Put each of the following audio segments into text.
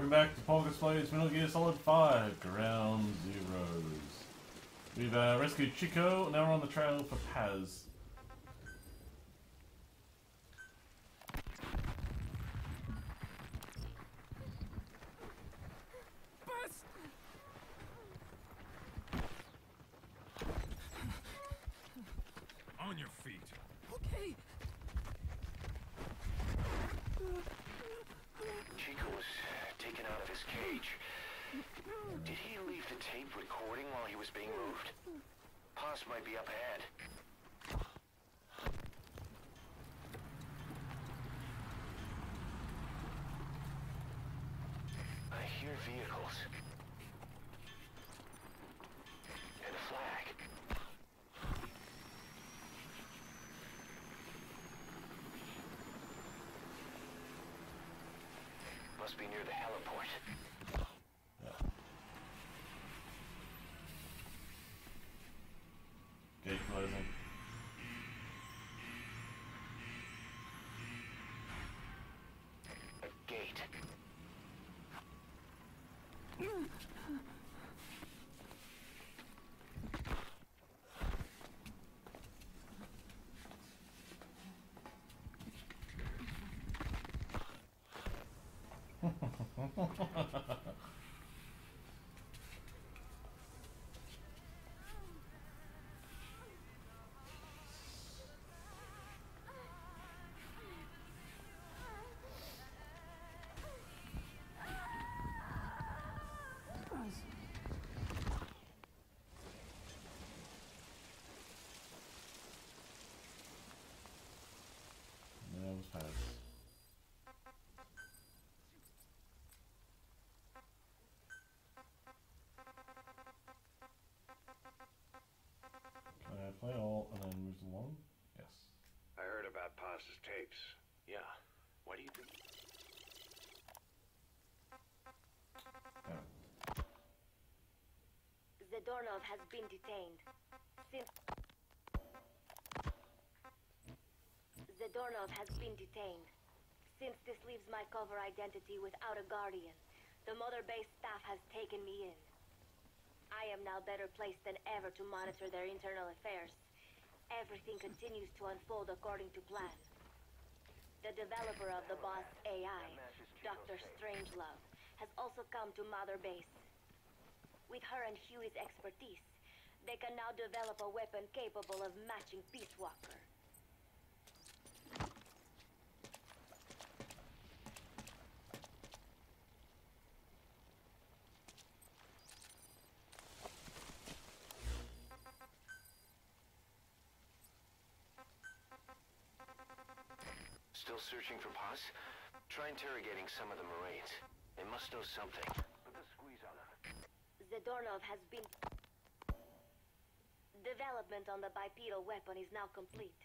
Welcome back to Paugus Plays Metal Gear Solid 5, Ground Zeroes. We've rescued Chico, now we're on the trail for Paz. Bus! On your feet. Okay. Chico was taken out of his cage. Did he leave the tape recording while he was being moved? Paz might be up ahead. I hear vehicles. And a flag. Must be near the heliport. Gate closing. A gate. There was Paz. Play all and then move along? Yes. I heard about Paz's tapes. Yeah. Why do you think? Yeah. Zadornov has been detained. Zadornov has been detained. Since this leaves my cover identity without a guardian, the Mother Base staff has taken me in. I am now better placed than ever to monitor their internal affairs. Everything continues to unfold according to plan. The developer of the boss AI, Dr. Strangelove, has also come to Mother Base. With her and Huey's expertise, they can now develop a weapon capable of matching Peace Walker. Still searching for Paz? Try interrogating some of the Marines. They must know something. Put the squeeze on them. Zadornov has been... Development on the bipedal weapon is now complete.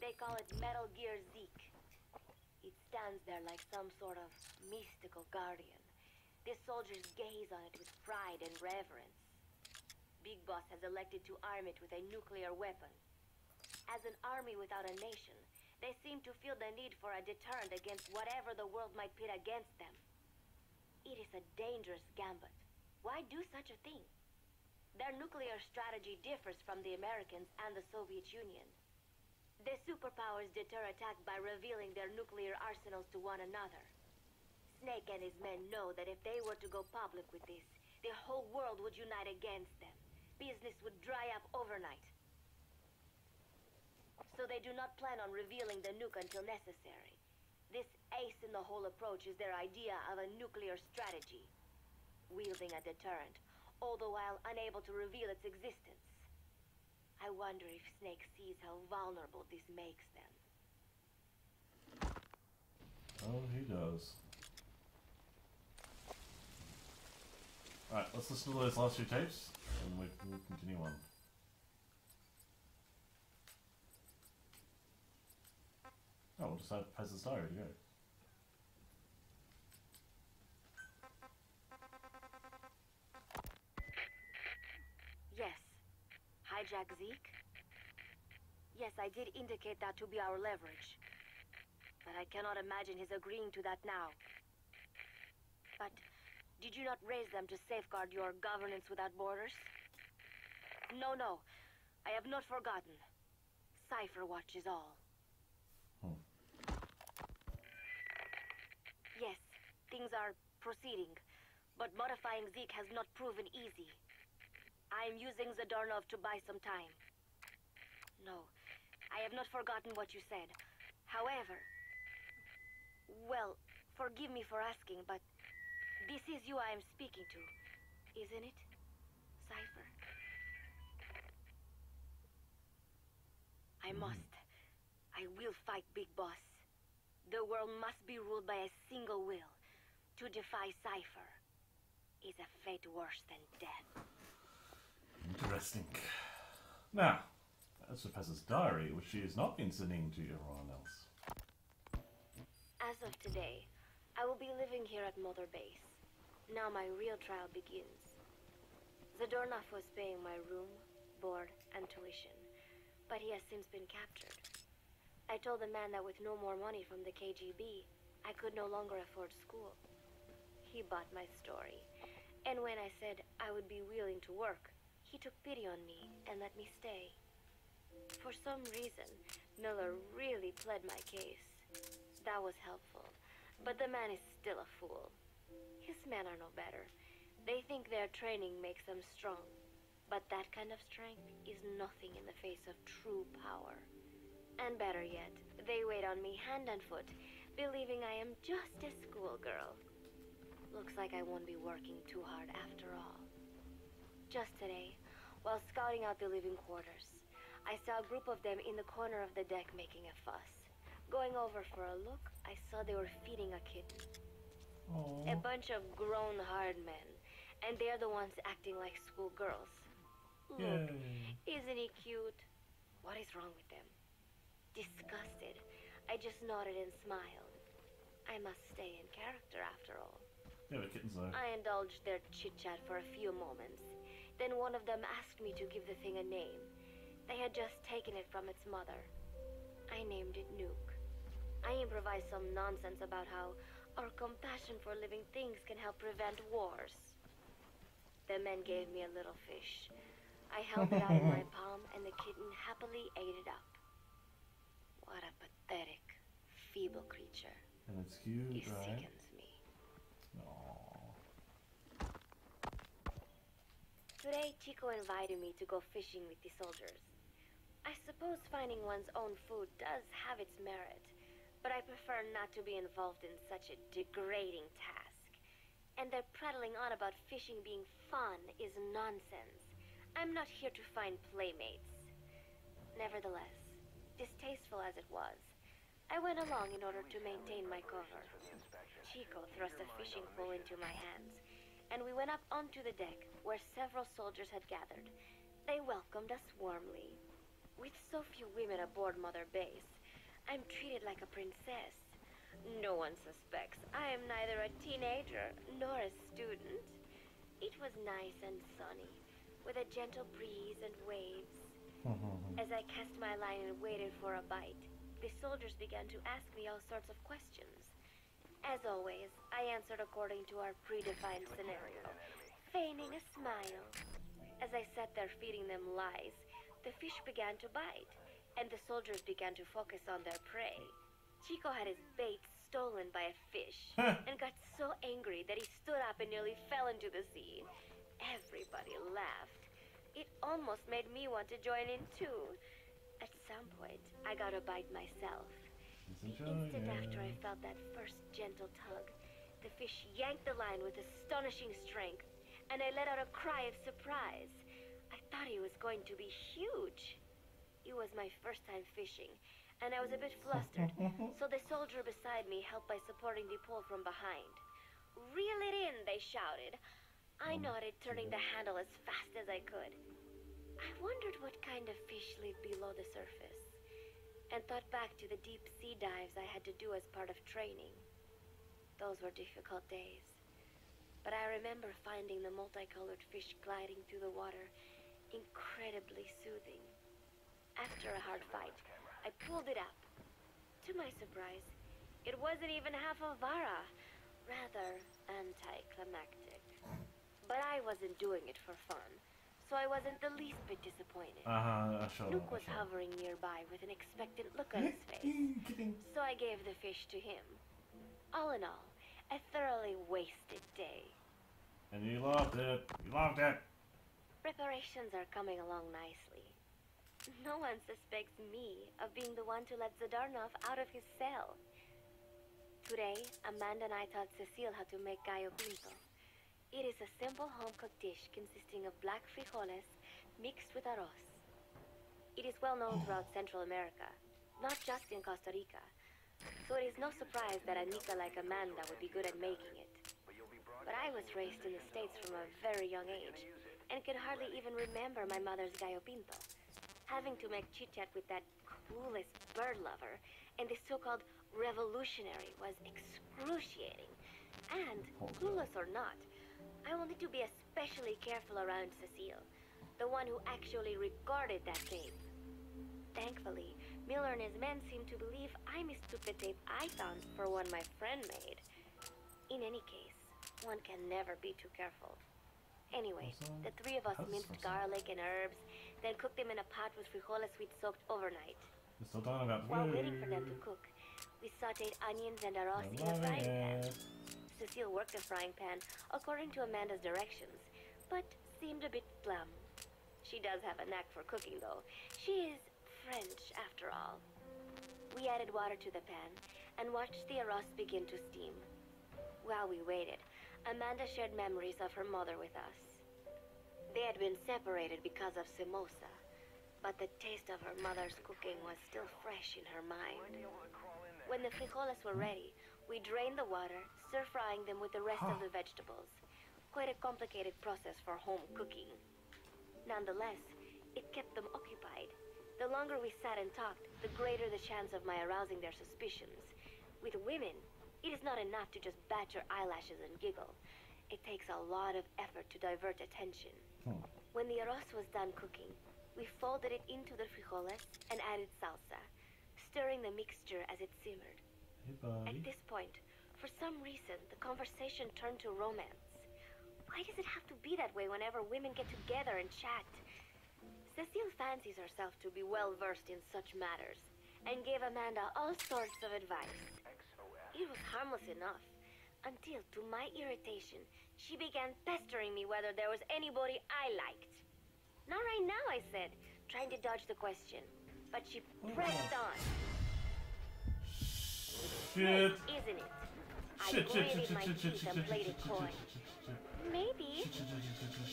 They call it Metal Gear Zeke. It stands there like some sort of mystical guardian. The soldiers gaze on it with pride and reverence. Big Boss has elected to arm it with a nuclear weapon. As an army without a nation, they seem to feel the need for a deterrent against whatever the world might pit against them. It is a dangerous gambit. Why do such a thing? Their nuclear strategy differs from the Americans and the Soviet Union. The superpowers deter attack by revealing their nuclear arsenals to one another. Snake and his men know that if they were to go public with this, the whole world would unite against them. Business would dry up overnight. So they do not plan on revealing the nuke until necessary. This ace-in-the-hole approach is their idea of a nuclear strategy. Wielding a deterrent, all the while unable to reveal its existence. I wonder if Snake sees how vulnerable this makes them. Oh, he does. Alright, let's listen to those last few tapes, and we'll continue on. Oh, we'll just have Paz's diary to go. Yes. Hijack Zeke? Yes, I did indicate that to be our leverage. But I cannot imagine his agreeing to that now. But Did you not raise them to safeguard your governance without borders? No, no. I have not forgotten. Cipher watches all. Yes, things are proceeding, but modifying Zeke has not proven easy. I am using Zadornov to buy some time. No, I have not forgotten what you said. However, well, forgive me for asking, but this is you I am speaking to, isn't it, Cipher? I must. I will fight Big Boss. The world must be ruled by a single will. To defy Cipher is a fate worse than death. Interesting. Now, as for Professor's diary, which she has not been sending to everyone else. As of today, I will be living here at Mother Base. Now my real trial begins. Zadornov was paying my room, board, and tuition, but he has since been captured. I told the man that with no more money from the KGB, I could no longer afford school. He bought my story, and when I said I would be willing to work, he took pity on me and let me stay. For some reason, Miller really pled my case. That was helpful, but the man is still a fool. His men are no better. They think their training makes them strong, but that kind of strength is nothing in the face of true power. And better yet, they wait on me hand and foot, believing I am just a schoolgirl. Looks like I won't be working too hard after all. Just today, while scouting out the living quarters, I saw a group of them in the corner of the deck making a fuss. Going over for a look, I saw they were feeding a kitten. Aww. A bunch of grown hard men, and they're the ones acting like schoolgirls. Look, isn't he cute? What is wrong with them? Disgusted, I just nodded and smiled. I must stay in character after all. Yeah, the kittens though. I indulged their chit-chat for a few moments. Then one of them asked me to give the thing a name. They had just taken it from its mother. I named it Nuke. I improvised some nonsense about how our compassion for living things can help prevent wars. The men gave me a little fish. I held it out in my palm, and the kitten happily ate it up. What a pathetic, feeble creature. And it's cute, It right? sickens me. Aww. Today, Chico invited me to go fishing with the soldiers. I suppose finding one's own food does have its merit, but I prefer not to be involved in such a degrading task. And their prattling on about fishing being fun is nonsense. I'm not here to find playmates. Nevertheless, distasteful as it was, I went along in order to maintain my cover. Chico thrust a fishing pole into my hands, and we went up onto the deck where several soldiers had gathered. They welcomed us warmly. With so few women aboard Mother Base, I'm treated like a princess. No one suspects I am neither a teenager nor a student. It was nice and sunny, with a gentle breeze and waves. As I cast my line and waited for a bite, the soldiers began to ask me all sorts of questions. As always, I answered according to our predefined scenario, feigning a smile. As I sat there feeding them lies, the fish began to bite, and the soldiers began to focus on their prey. Chico had his bait stolen by a fish, and got so angry that he stood up and nearly fell into the sea. Everybody laughed. It almost made me want to join in too. At some point, I got a bite myself. The instant after I felt that first gentle tug, the fish yanked the line with astonishing strength, and I let out a cry of surprise. I thought he was going to be huge. It was my first time fishing, and I was a bit flustered, so the soldier beside me helped by supporting the pole from behind. "Reel it in," they shouted. I nodded, turning the handle as fast as I could. I wondered what kind of fish lived below the surface, and thought back to the deep sea dives I had to do as part of training. Those were difficult days, but I remember finding the multicolored fish gliding through the water incredibly soothing. After a hard fight, I pulled it up. To my surprise, it wasn't even half a vara, rather anticlimactic. But I wasn't doing it for fun, so I wasn't the least bit disappointed. Sure. Luke was hovering nearby with an expectant look on his face, so I gave the fish to him. All in all, a thoroughly wasted day. And you loved it. You loved it. Preparations are coming along nicely. No one suspects me of being the one to let Zadarnov out of his cell. Today, Amanda and I taught Cecile how to make gallo pinto. It is a simple home-cooked dish consisting of black frijoles mixed with arroz. It is well known throughout Central America, not just in Costa Rica. So it is no surprise that a Nica like Amanda would be good at making it. But I was raised in the States from a very young age, and could hardly even remember my mother's gallo pinto. Having to make chit-chat with that clueless bird lover and the so-called revolutionary was excruciating. And, clueless or not, I will need to be especially careful around Cecile, the one who actually recorded that tape. Thankfully, Miller and his men seem to believe I mistook the tape I found for one my friend made. In any case, one can never be too careful. Anyway, the three of us minced garlic and herbs, then cooked them in a pot with frijoles we'd soaked overnight. You're still talking about While waiting for them to cook, we sauteed onions and arroz in a frying pan. Cecile worked the frying pan according to Amanda's directions, but seemed a bit glum. She does have a knack for cooking, though. She is French, after all. We added water to the pan and watched the arroz begin to steam. While we waited, Amanda shared memories of her mother with us. They had been separated because of Simosa, but the taste of her mother's cooking was still fresh in her mind. When the frijoles were ready, we drained the water, stir-frying them with the rest of the vegetables. Quite a complicated process for home cooking. Nonetheless, it kept them occupied. The longer we sat and talked, the greater the chance of my arousing their suspicions. With women, it is not enough to just bat your eyelashes and giggle. It takes a lot of effort to divert attention. When the arroz was done cooking, we folded it into the frijoles and added salsa, stirring the mixture as it simmered. At this point, for some reason, the conversation turned to romance. Why does it have to be that way whenever women get together and chat? Cecile fancies herself to be well-versed in such matters, and gave Amanda all sorts of advice. It was harmless enough, until, to my irritation, she began pestering me whether there was anybody I liked. Not right now, I said, trying to dodge the question, but she pressed on. Shit. Isn't it? I Shit. gritted my teeth and played it coy. Maybe.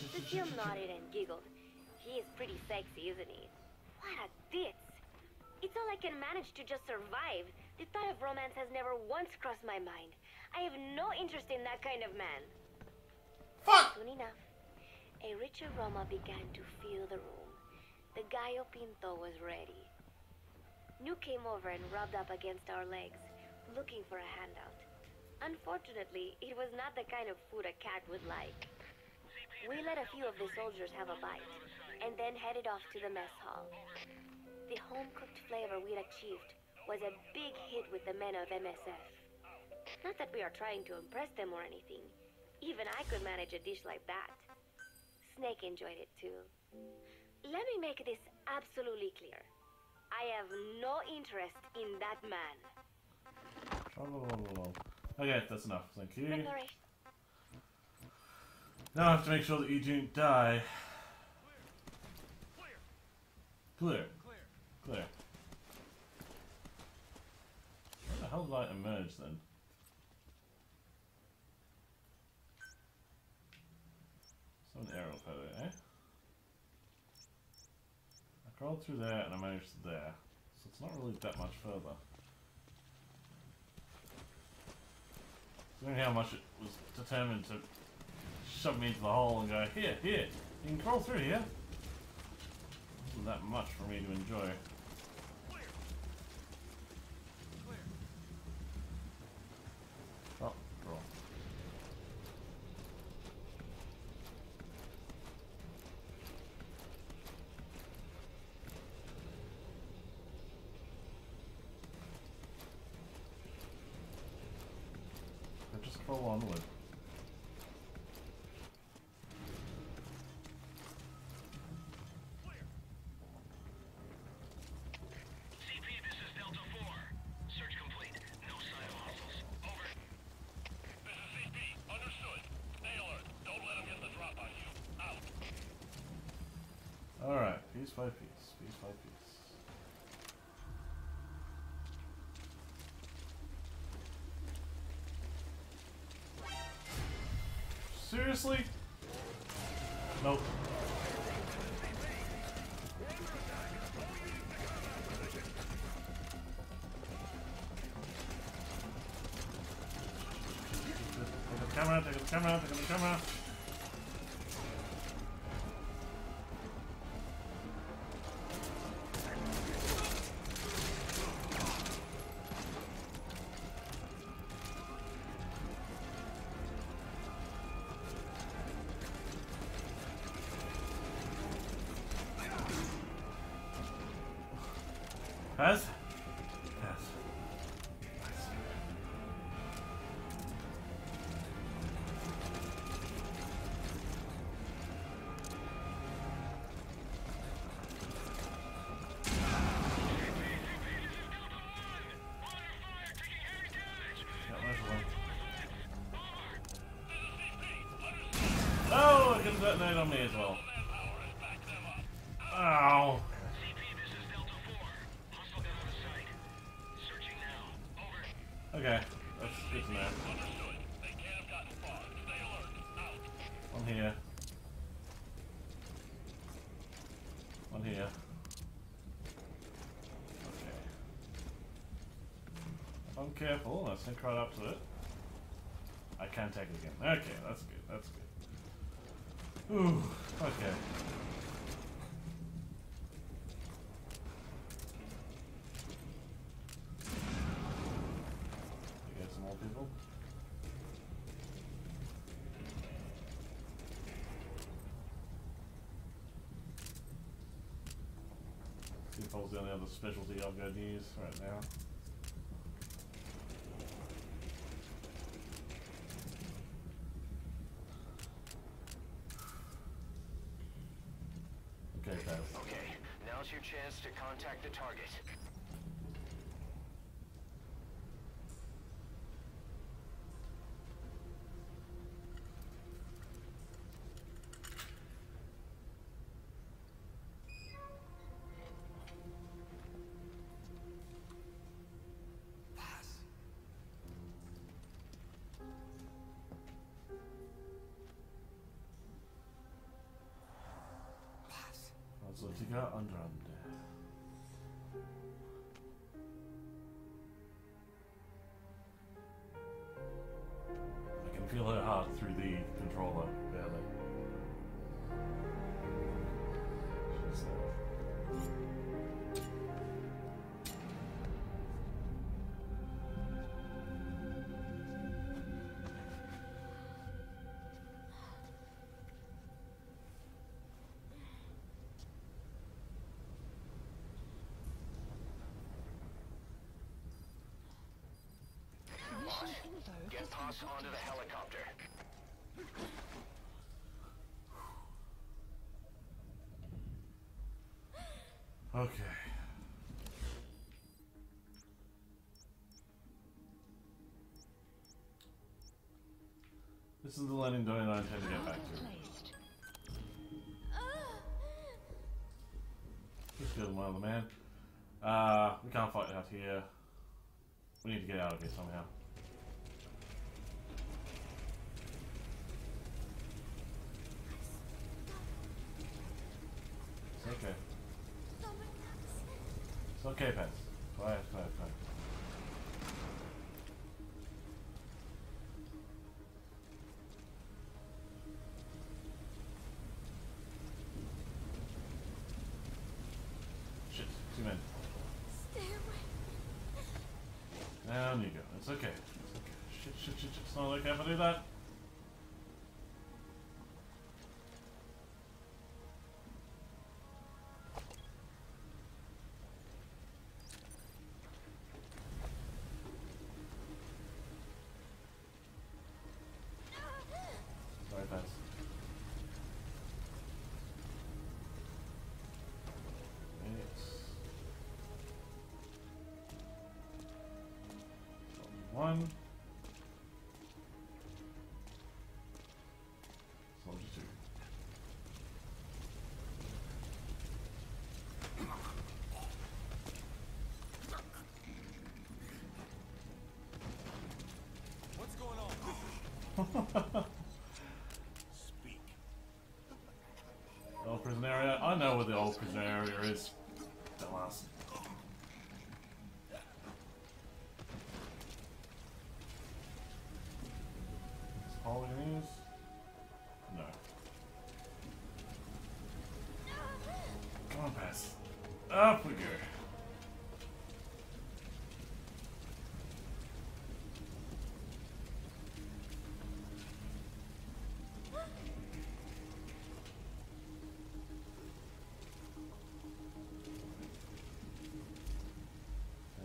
Cecile nodded and giggled. He is pretty sexy, isn't he? What a ditz. It's all I can manage to just survive. The thought of romance has never once crossed my mind. I have no interest in that kind of man. Fuck! Soon enough, a rich aroma began to fill the room. The gallo pinto was ready. New came over and rubbed up against our legs, looking for a handout. Unfortunately, it was not the kind of food a cat would like. We let a few of the soldiers have a bite, and then headed off to the mess hall. The home-cooked flavor we'd achieved was a big hit with the men of MSF. Not that we are trying to impress them or anything. Even I could manage a dish like that. Snake enjoyed it too. Let me make this absolutely clear. I have no interest in that man. Okay, that's enough. Thank you. Preparation. Now I have to make sure that you don't die. Clear. Where the hell did I emerge then? Some arrow photo, eh? I crawled through there and I managed to there. So it's not really that much further. Considering how much it was determined to shove me into the hole and go, here, you can crawl through here. Wasn't that much for me to enjoy. Oh, draw. I just crawl onward. Alright, piece by piece, piece by piece. Seriously? Nope. Take the camera, take the camera, take the camera. Pass? Pass. Nice. Yeah, there's one. Oh, it can detonate on me as well. Ow. Okay, that's good to know. One here. One here. Okay. If I'm careful, I sink right up to it. I can take it again. Okay, that's good, that's good. Ooh, okay. People. See if I was the only other specialty I'm going to use right now. Okay, pass. Okay, now's your chance to contact the target. Atlantica Underande. I can feel her heart through the controller, barely. She's Get Paugus onto the helicopter. okay. This is the landing zone I intend to get back to. Just killed one other man. We can't fight out here. We need to get out of here somehow. It's okay. It's okay, Pets. Quiet, quiet, quiet. Shit, two men. Stay away. Down you go. It's okay. It's okay. Shit, shit, shit, shit. It's not okay if I do that. Sorry, Pets. One. Soldier two. Speak. Old prison area? I know where the old prison area is. Dumbass. Is Holly gonna use? No. Come on, pass. Up we go.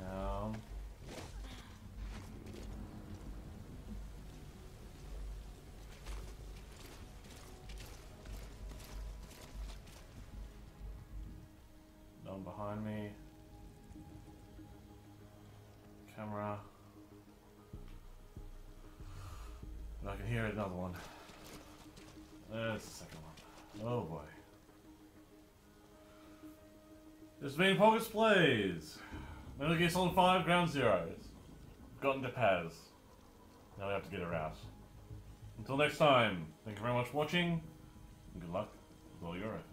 Down. None behind me. Camera. And I can hear another one. There's the second one. Oh boy. This has been Paugus Plays. Metal Gear Solid 5 Ground Zeroes. Gotten to Paz. Now we have to get her out. Until next time, thank you very much for watching, and good luck with all your efforts.